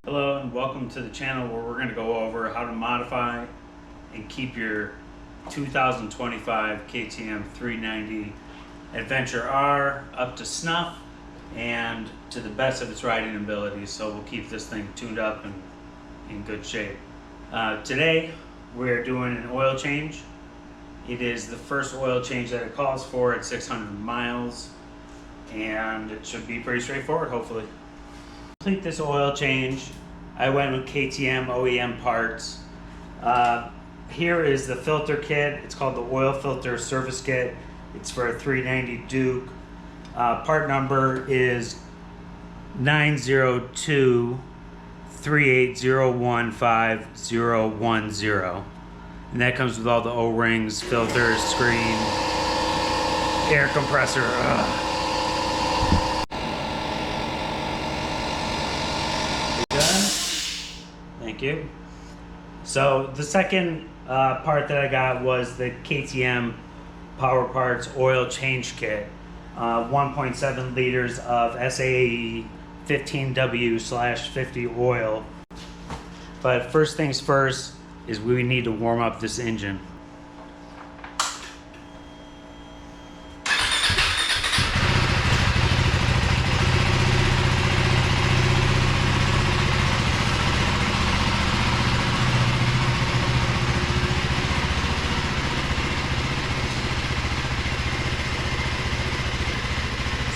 Hello and welcome to the channel where we're going to go over how to modify and keep your 2025 KTM 390 Adventure R up to snuff and to the best of its riding abilities, so we'll keep this thing tuned up and in good shape. Today we're doing an oil change. It is the first oil change that it calls for at 600 miles and it should be pretty straightforward, hopefully. Complete this oil change, I went with KTM OEM parts. Here is the filter kit. It's called the oil filter service kit. It's for a 390 Duke. Part number is 902-38015-010. And that comes with all the O-rings, filters, screen, air compressor. Thank you. So the second part that I got was the KTM Power Parts oil change kit. 1.7 liters of SAE 15W/50 oil. But first things first is we need to warm up this engine.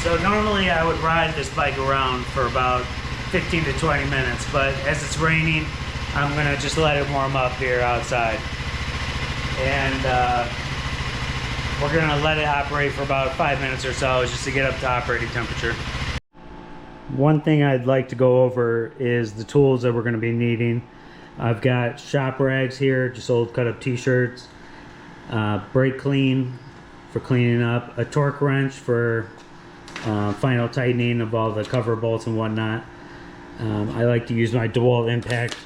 So normally I would ride this bike around for about 15 to 20 minutes, but as it's raining, I'm gonna just let it warm up here outside. And we're gonna let it operate for about 5 minutes or so just to get up to operating temperature. One thing I'd like to go over is the tools that we're gonna be needing. I've got shop rags here, just old cut up t-shirts, brake clean for cleaning up, a torque wrench for final tightening of all the cover bolts and whatnot. I like to use my DeWalt impact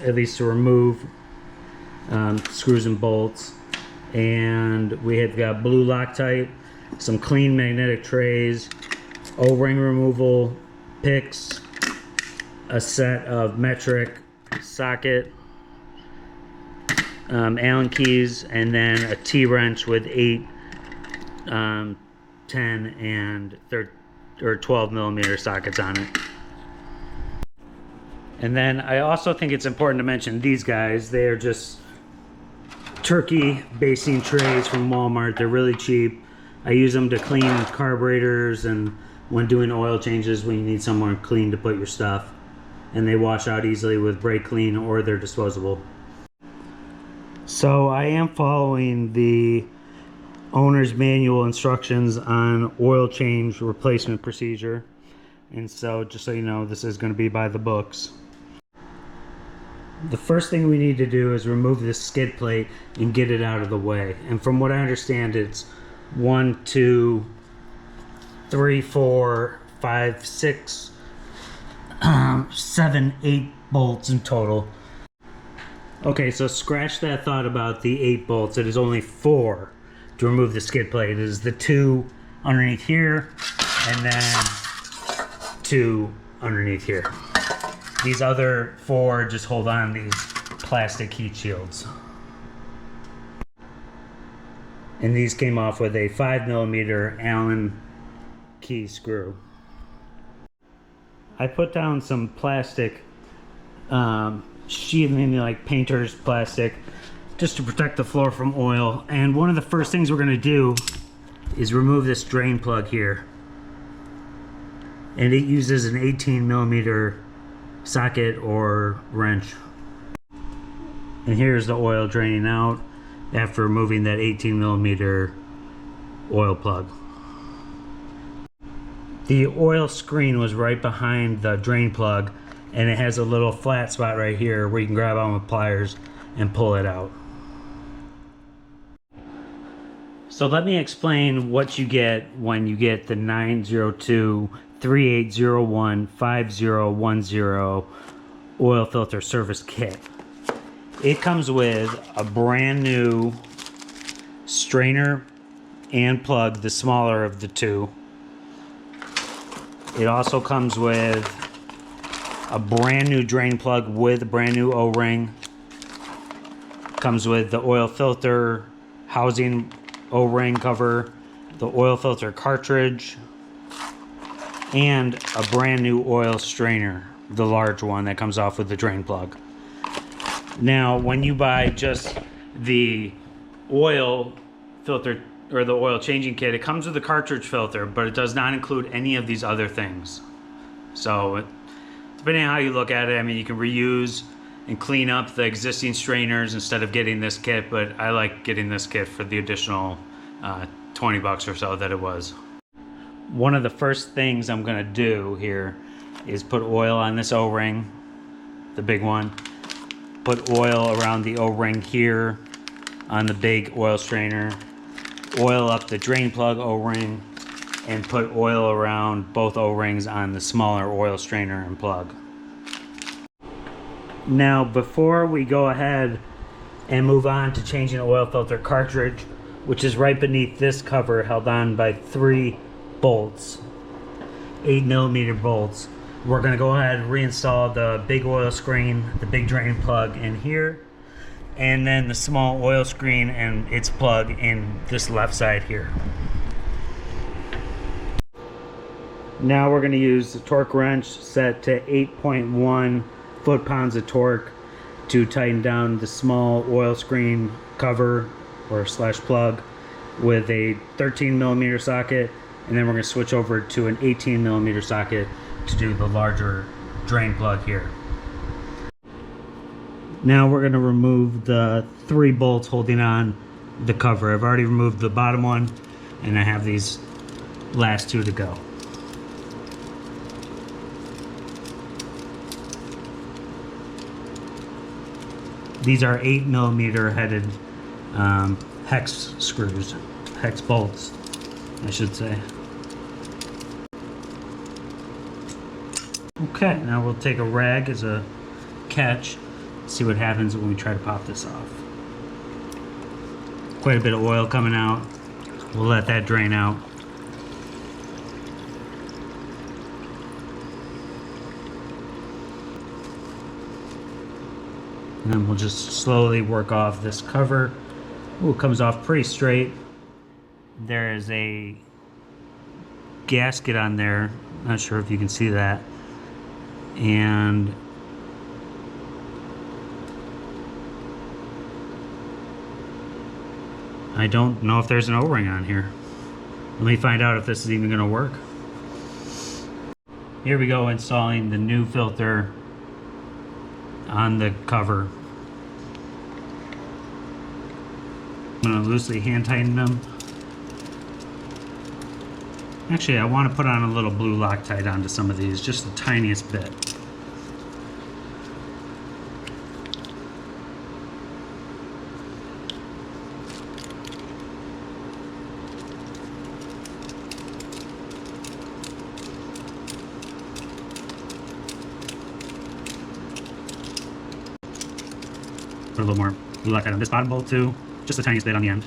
at least to remove screws and bolts. And we have got blue Loctite, some clean magnetic trays, O-ring removal picks, a set of metric socket, Allen keys, and then a T-wrench with 8 10 and 12 millimeter sockets on it. And then I also think it's important to mention these guys. They are just turkey basing trays from Walmart. They're really cheap. I use them to clean carburetors and when doing oil changes when you need somewhere clean to put your stuff. And they wash out easily with brake clean, or they're disposable. So I am following the owner's manual instructions on oil change replacement procedure, and so just so you know, this is going to be by the books. The first thing we need to do is remove this skid plate and get it out of the way. And from what I understand, it's 1, 2, 3, 4, 5, 6, 7, 8 bolts in total. Okay, so scratch that thought about the 8 bolts. It is only 4 to remove the skid plate. It is the 2 underneath here and then 2 underneath here. These other 4 just hold on these plastic heat shields. And these came off with a 5 millimeter Allen key screw. I put down some plastic sheathing, like painter's plastic, just to protect the floor from oil. And one of the first things we're going to do is remove this drain plug here. And it uses an 18 millimeter socket or wrench. And here's the oil draining out after removing that 18 millimeter oil plug. The oil screen was right behind the drain plug, and it has a little flat spot right here where you can grab on with pliers and pull it out. So let me explain what you get when you get the 902-3801-5010 oil filter service kit. It comes with a brand new strainer and plug, the smaller of the two. It also comes with a brand new drain plug with a brand new O-ring. Comes with the oil filter housing O-ring cover, the oil filter cartridge, and a brand new oil strainer, the large one that comes off with the drain plug. Now, when you buy just the oil filter or the oil changing kit, it comes with a cartridge filter, but it does not include any of these other things. So depending on how you look at it, I mean, you can reuse and clean up the existing strainers instead of getting this kit, but I like getting this kit for the additional 20 bucks or so that it was. One of the first things I'm gonna do here is put oil on this O-ring, the big one. Put oil around the O-ring here on the big oil strainer. Oil up the drain plug O-ring, and put oil around both O-rings on the smaller oil strainer and plug. Now, before we go ahead and move on to changing the oil filter cartridge, which is right beneath this cover held on by 3 bolts, 8mm bolts, we're going to go ahead and reinstall the big oil screen, the big drain plug in here, and then the small oil screen and its plug in this left side here. Now we're going to use the torque wrench set to 8.1 foot-pounds of torque to tighten down the small oil screen cover or slash plug with a 13mm socket, and then we're going to switch over to an 18mm socket to do the larger drain plug here. Now we're going to remove the 3 bolts holding on the cover. I've already removed the bottom one, and I have these last 2 to go. These are 8mm headed hex screws, hex bolts, I should say. Okay, now we'll take a rag as a catch, see what happens when we try to pop this off. Quite a bit of oil coming out. We'll let that drain out. And then we'll just slowly work off this cover. Ooh, it comes off pretty straight. There is a gasket on there. Not sure if you can see that. And I don't know if there's an O-ring on here. Let me find out if this is even gonna work. Here we go, installing the new filter on the cover. I'm going to loosely hand tighten them. Actually, I want to put on a little blue Loctite onto some of these, just the tiniest bit. Put a little more blue Loctite on this bottom bolt too, just the tiniest bit on the end.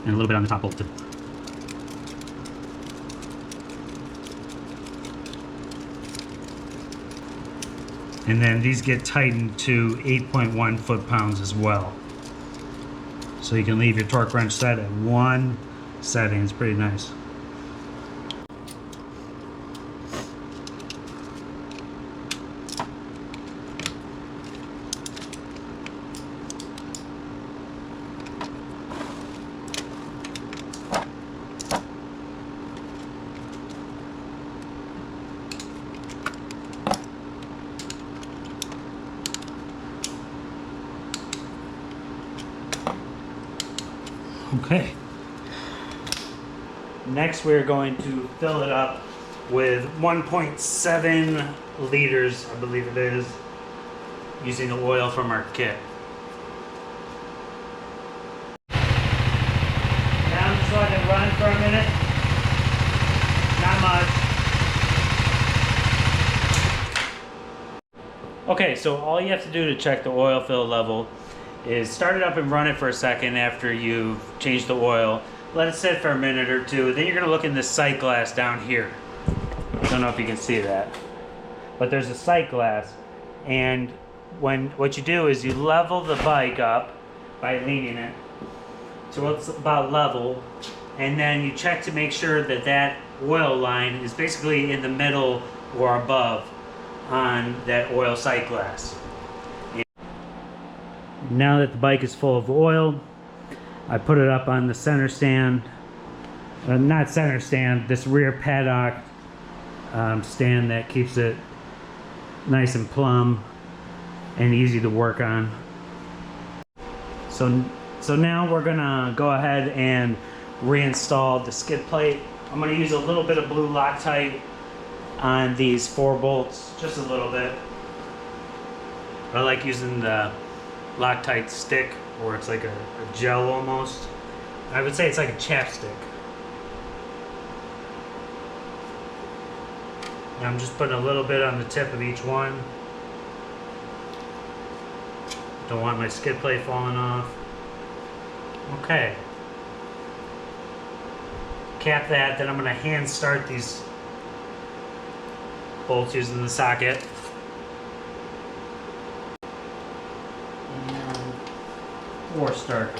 And a little bit on the top bolt too. And then these get tightened to 8.1 foot-pounds as well. So you can leave your torque wrench set at 1 setting. It's pretty nice. Okay. Next we're going to fill it up with 1.7 liters, I believe it is, using the oil from our kit. Now I'm just letting it run for a minute. Not much. Okay, so all you have to do to check the oil fill level is start it up and run it for a second after you've changed the oil. Let it sit for a minute or two. Then you're going to look in this sight glass down here. don't know if you can see that, but there's a sight glass, and what you do is you level the bike up by leaning it so it's about level, and then you check to make sure that that oil line is basically in the middle or above on that oil sight glass. Now that the bike is full of oil, I put it up on the center stand, not center stand, this rear paddock stand that keeps it nice and plumb and easy to work on. So now we're gonna go ahead and reinstall the skid plate. I'm gonna use a little bit of blue Loctite on these 4 bolts, just a little bit. I like using the Loctite stick, or it's like a gel almost. I would say it's like a chapstick. Now I'm just putting a little bit on the tip of each one. Don't want my skid plate falling off. Okay. Cap that, then I'm going to hand start these bolts using the socket. Or start.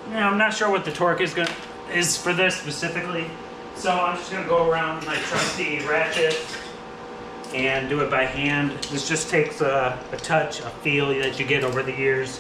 Now I'm not sure what the torque is for this specifically, so I'm just gonna go around with my trusty ratchet and do it by hand. This just takes a touch, a feel that you get over the years